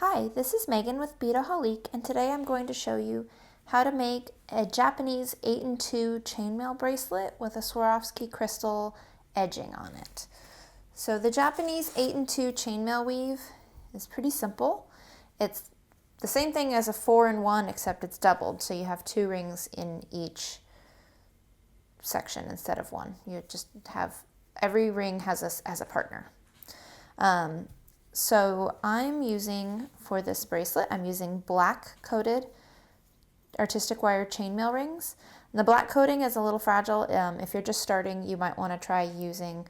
Hi, this is Megan with Beadaholique, and today I'm going to show you how to make a Japanese 8-in-2 chainmail bracelet with a Swarovski crystal edging on it. So the Japanese 8-in-2 chainmail weave is pretty simple. It's the same thing as a 4-in-1 except it's doubled, so you have 2 rings in each section instead of 1. You just have every ring has a partner. So I'm using, for this bracelet, I'm using black coated artistic wire chainmail rings. And the black coating is a little fragile. If you're just starting, you might want to try using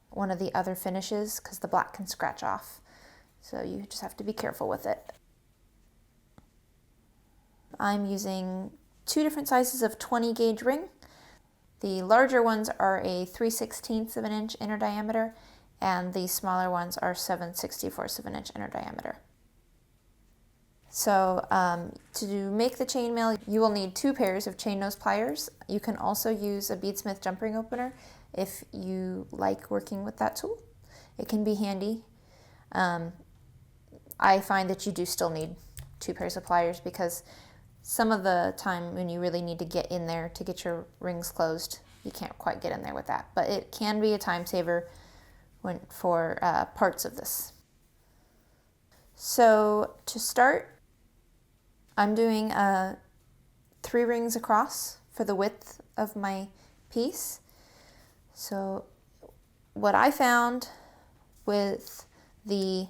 one of the other finishes because the black can scratch off. So you just have to be careful with it. I'm using 2 different sizes of 20 gauge ring. The larger ones are a 3/16 of an inch inner diameter, and the smaller ones are 7/64 of an inch inner diameter. So to make the chainmail, you will need 2 pairs of chain nose pliers. You can also use a Beadsmith jump ring opener if you like working with that tool. It can be handy. I find that you do still need 2 pairs of pliers because some of the time when you really need to get in there to get your rings closed, you can't quite get in there with that. But it can be a time saver for parts of this. So to start, I'm doing 3 rings across for the width of my piece. So what I found with the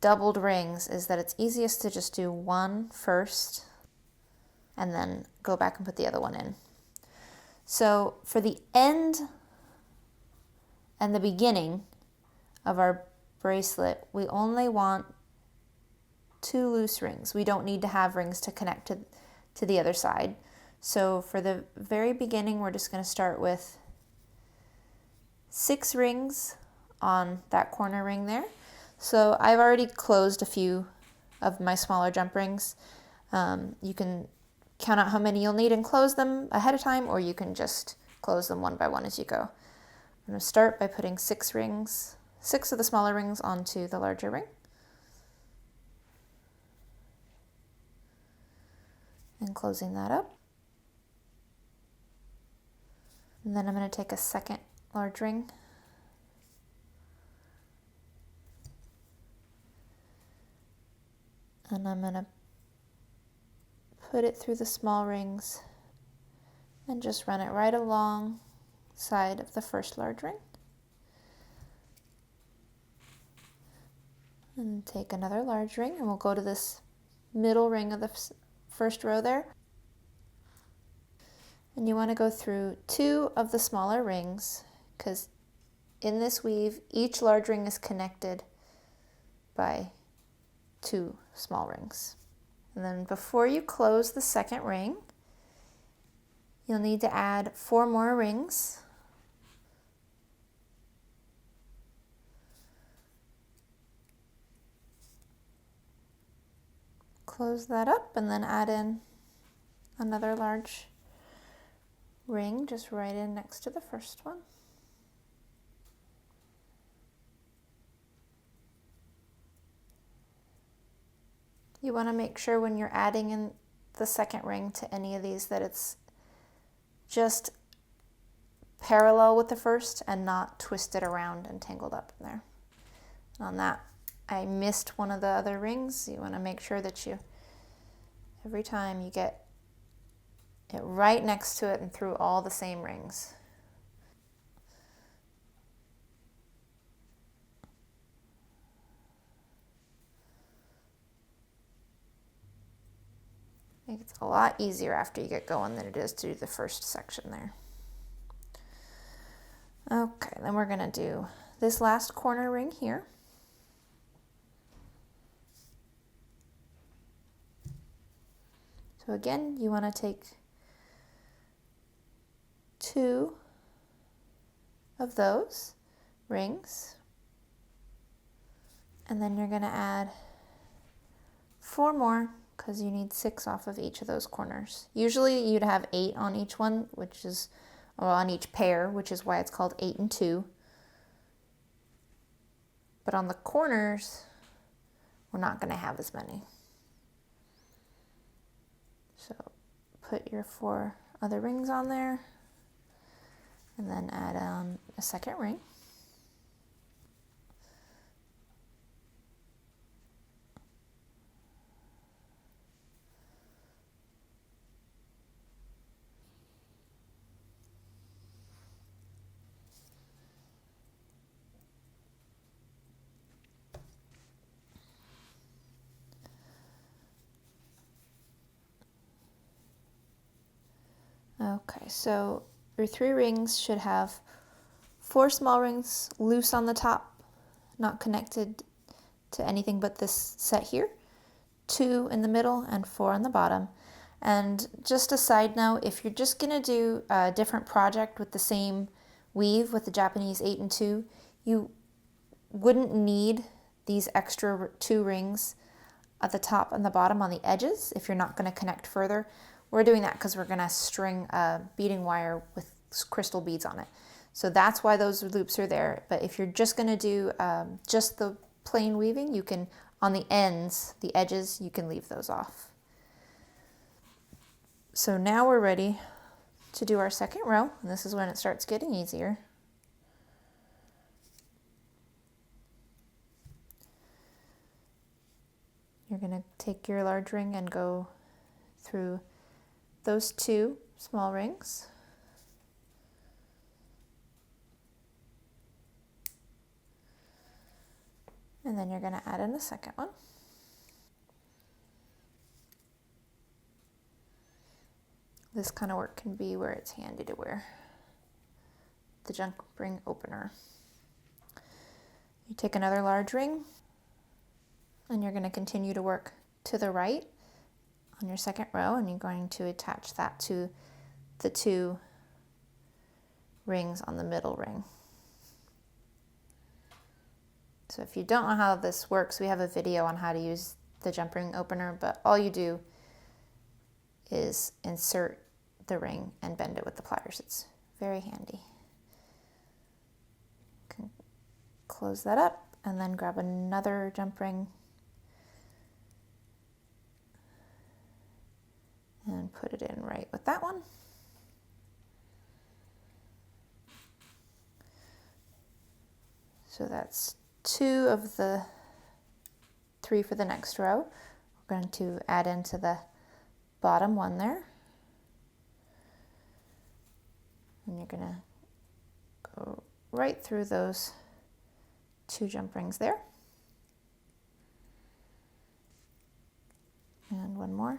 doubled rings is that it's easiest to just do one first and then go back and put the other one in. So for the end and the beginning of our bracelet, we only want 2 loose rings. We don't need to have rings to connect to the other side. So for the very beginning, we're just going to start with 6 rings on that corner ring there. So I've already closed a few of my smaller jump rings. You can count out how many you'll need and close them ahead of time, or you can just close them one by one as you go. I'm going to start by putting 6 rings, 6 of the smaller rings onto the larger ring. And closing that up. And then I'm going to take a second large ring. And I'm going to put it through the small rings and just run it right along side of the first large ring. And take another large ring, and we'll go to this middle ring of the first row there. And you want to go through 2 of the smaller rings because in this weave, each large ring is connected by 2 small rings. And then before you close the second ring, you'll need to add 4 more rings. Close that up and then add in another large ring just right in next to the first one. You want to make sure when you're adding in the second ring to any of these that it's just parallel with the first and not twisted around and tangled up in there. On that, I missed one of the other rings. You want to make sure that every time you get it right next to it and through all the same rings. It's a lot easier after you get going than it is to do the first section there. Okay, then we're going to do this last corner ring here. So again, you want to take 2 of those rings, and then you're going to add 4 more because you need 6 off of each of those corners. Usually you'd have 8 on each one, or on each pair, which is why it's called 8-in-2. But on the corners, we're not going to have as many. So put your 4 other rings on there, and then add on a second ring. Okay, so your 3 rings should have 4 small rings loose on the top, not connected to anything but this set here, 2 in the middle and 4 on the bottom. And just a side note, if you're just going to do a different project with the same weave with the Japanese 8 and 2, you wouldn't need these extra 2 rings at the top and the bottom on the edges if you're not going to connect further. We're doing that because we're going to string a beading wire with crystal beads on it. So that's why those loops are there. But if you're just going to do just the plain weaving, you can, on the ends, the edges, you can leave those off. So now we're ready to do our second row, and this is when it starts getting easier. You're going to take your large ring and go through those 2 small rings. And then you're going to add in a second one. This kind of work can be where it's handy to wear the junk ring opener. You take another large ring, and you're going to continue to work to the right on your second row, and you're going to attach that to the 2 rings on the middle ring. So if you don't know how this works, we have a video on how to use the jump ring opener, but all you do is insert the ring and bend it with the pliers. It's very handy. You can close that up and then grab another jump ring and put it in right with that one. So that's 2 of the 3 for the next row. We're going to add into the bottom one there. And you're going to go right through those 2 jump rings there. And one more.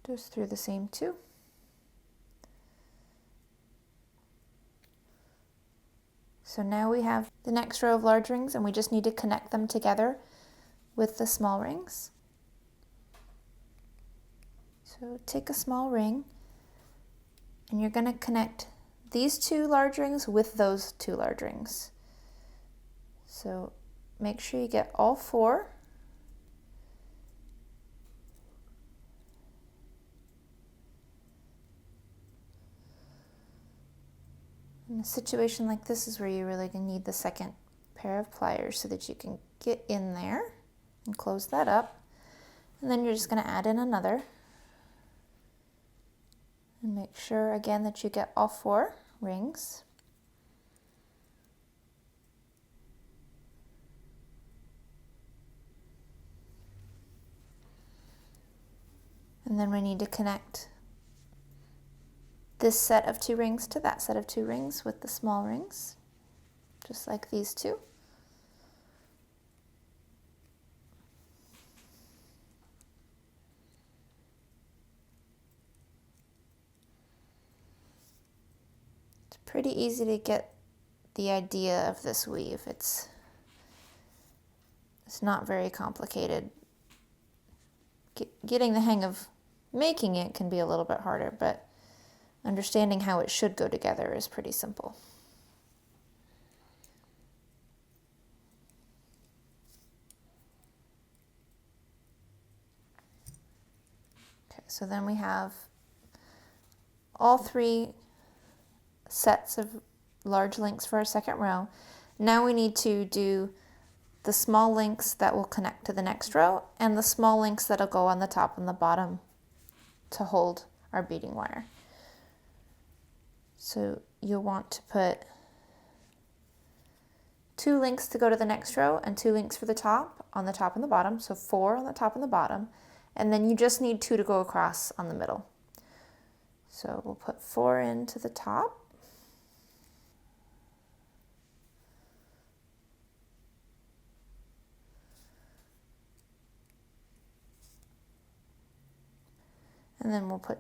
Just through the same 2. So now we have the next row of large rings, and we just need to connect them together with the small rings. So take a small ring, and you're going to connect these 2 large rings with those 2 large rings. So make sure you get all 4. In a situation like this is where you really need the second pair of pliers so that you can get in there and close that up. And then you're just going to add in another. And make sure again that you get all 4 rings. And then we need to connect this set of 2 rings to that set of 2 rings with the small rings, just like these 2. It's pretty easy to get the idea of this weave. It's not very complicated. Getting the hang of making it can be a little bit harder, but understanding how it should go together is pretty simple. Okay, so then we have all 3 sets of large links for our second row. Now we need to do the small links that will connect to the next row and the small links that'll go on the top and the bottom to hold our beading wire. So you'll want to put 2 links to go to the next row and 2 links for the top on the top and the bottom, so 4 on the top and the bottom, and then you just need 2 to go across on the middle. So we'll put 4 into the top. And then we'll put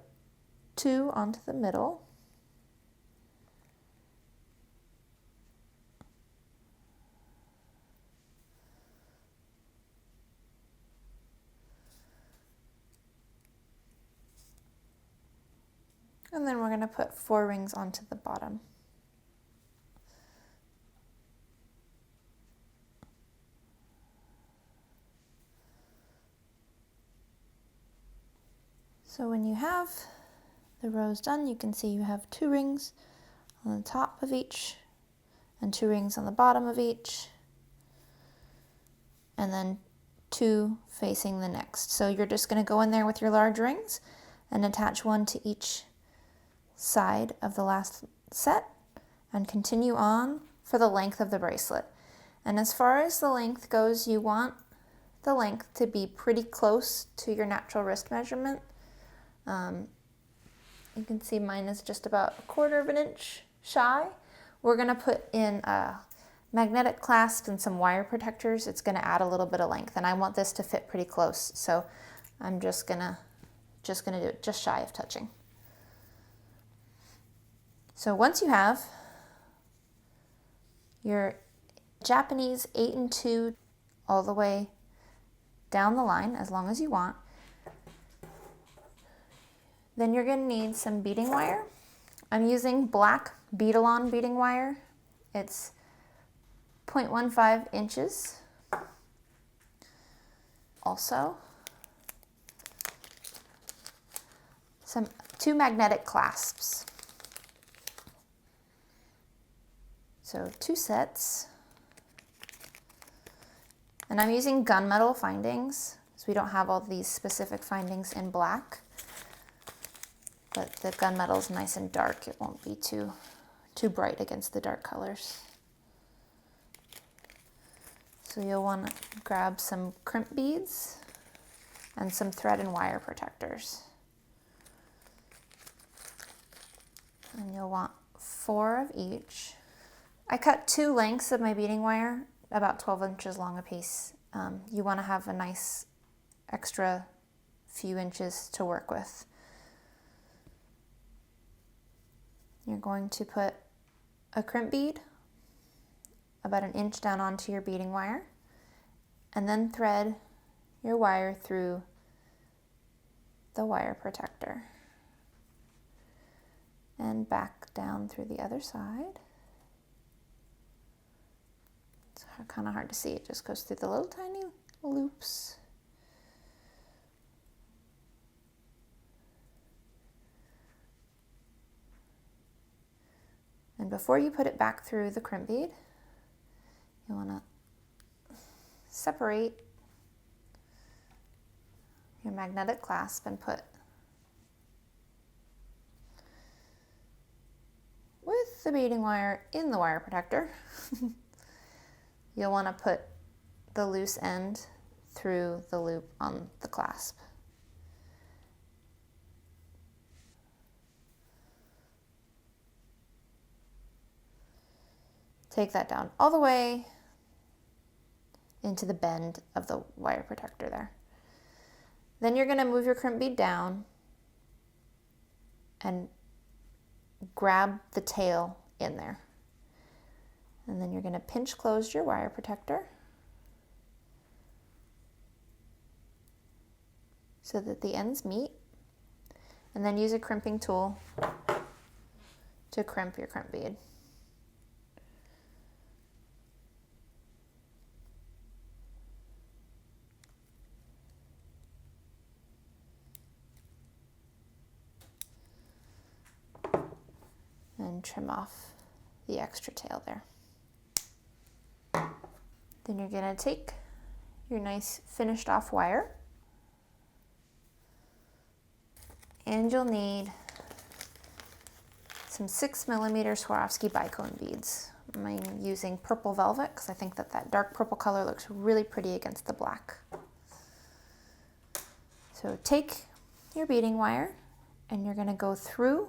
2 onto the middle. And then we're going to put 4 rings onto the bottom. So when you have the rows done, you can see you have 2 rings on the top of each and 2 rings on the bottom of each, and then 2 facing the next. So you're just going to go in there with your large rings and attach 1 to each side of the last set and continue on for the length of the bracelet. And as far as the length goes, you want the length to be pretty close to your natural wrist measurement. You can see mine is just about 1/4 of an inch shy. We're going to put in a magnetic clasp and some wire protectors. It's going to add a little bit of length, and I want this to fit pretty close, so I'm just gonna do it just shy of touching. So once you have your Japanese 8 and 2 all the way down the line, as long as you want, then you're going to need some beading wire. I'm using black Beadalon beading wire. It's 0.15 inches. Also, 2 magnetic clasps. So 2 sets. And I'm using gunmetal findings, because we don't have all these specific findings in black. But the gunmetal is nice and dark. It won't be too bright against the dark colors. So you'll want to grab some crimp beads and some thread and wire protectors. And you'll want 4 of each. I cut 2 lengths of my beading wire, about 12 inches long a piece. You want to have a nice extra few inches to work with. You're going to put a crimp bead about 1 inch down onto your beading wire, and then thread your wire through the wire protector and back down through the other side. It's kind of hard to see. It just goes through the little tiny loops. And before you put it back through the crimp bead, you want to separate your magnetic clasp and put with the beading wire in the wire protector. You'll want to put the loose end through the loop on the clasp. Take that down all the way into the bend of the wire protector there. Then you're going to move your crimp bead down and grab the tail in there. And then you're going to pinch close your wire protector so that the ends meet, and then use a crimping tool to crimp your crimp bead. And trim off the extra tail there. Then you're gonna take your nice finished off wire, and you'll need some 6mm Swarovski Bicone beads. I'm using purple velvet because I think that that dark purple color looks really pretty against the black. So take your beading wire and you're going to go through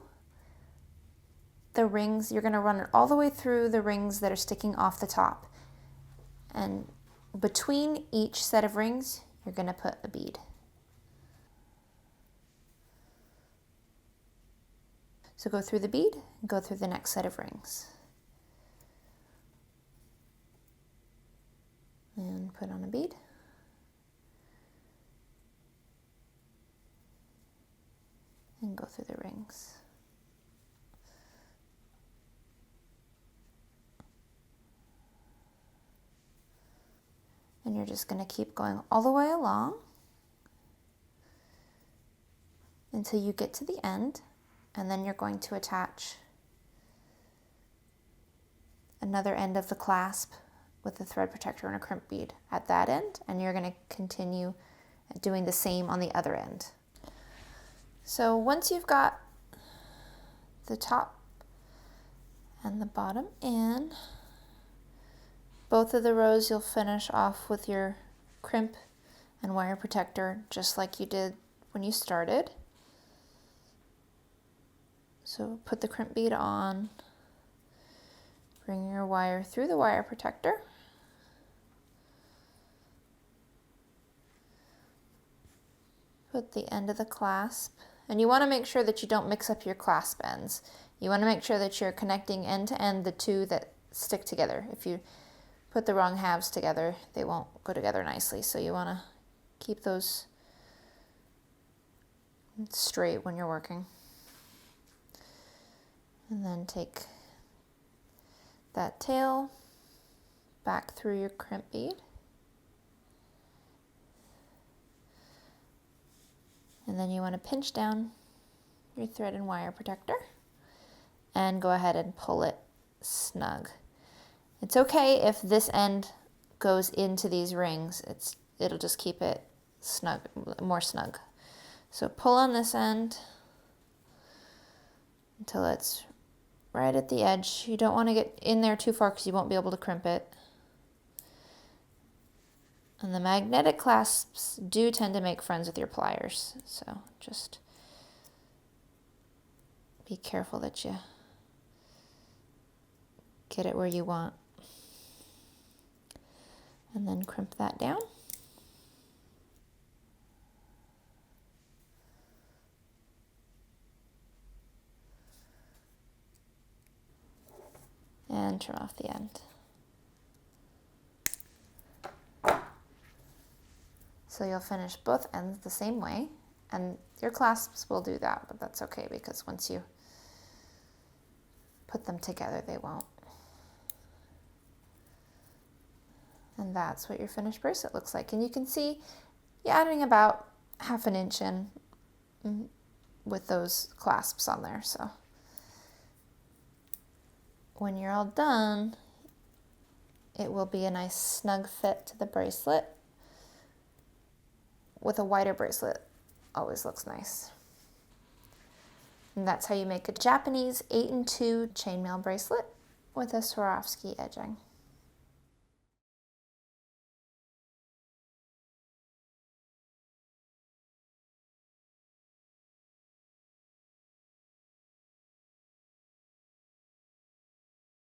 the rings. You're going to run it all the way through the rings that are sticking off the top. And between each set of rings, you're going to put a bead. So go through the bead and go through the next set of rings. And put on a bead. And go through the rings. And you're just going to keep going all the way along until you get to the end, and then you're going to attach another end of the clasp with a thread protector and a crimp bead at that end, and you're going to continue doing the same on the other end. So once you've got the top and the bottom in, both of the rows you'll finish off with your crimp and wire protector just like you did when you started. So put the crimp bead on, bring your wire through the wire protector, put the end of the clasp, and you want to make sure that you don't mix up your clasp ends. You want to make sure that you're connecting end to end the two that stick together. If you put the wrong halves together, they won't go together nicely. So you want to keep those straight when you're working. And then take that tail back through your crimp bead. And then you want to pinch down your thread and wire protector and go ahead and pull it snug. It's okay if this end goes into these rings. It'll just keep it snug, more snug. So pull on this end until it's right at the edge. You don't want to get in there too far because you won't be able to crimp it. And the magnetic clasps do tend to make friends with your pliers, so just be careful that you get it where you want. And then crimp that down. And trim off the end. So you'll finish both ends the same way, and your clasps will do that, but that's okay because once you put them together, they won't. And that's what your finished bracelet looks like. And you can see you're adding about 1/2 inch in with those clasps on there. So when you're all done, it will be a nice snug fit to the bracelet. With a wider bracelet, always looks nice. And that's how you make a Japanese 8-in-2 chainmail bracelet with a Swarovski edging.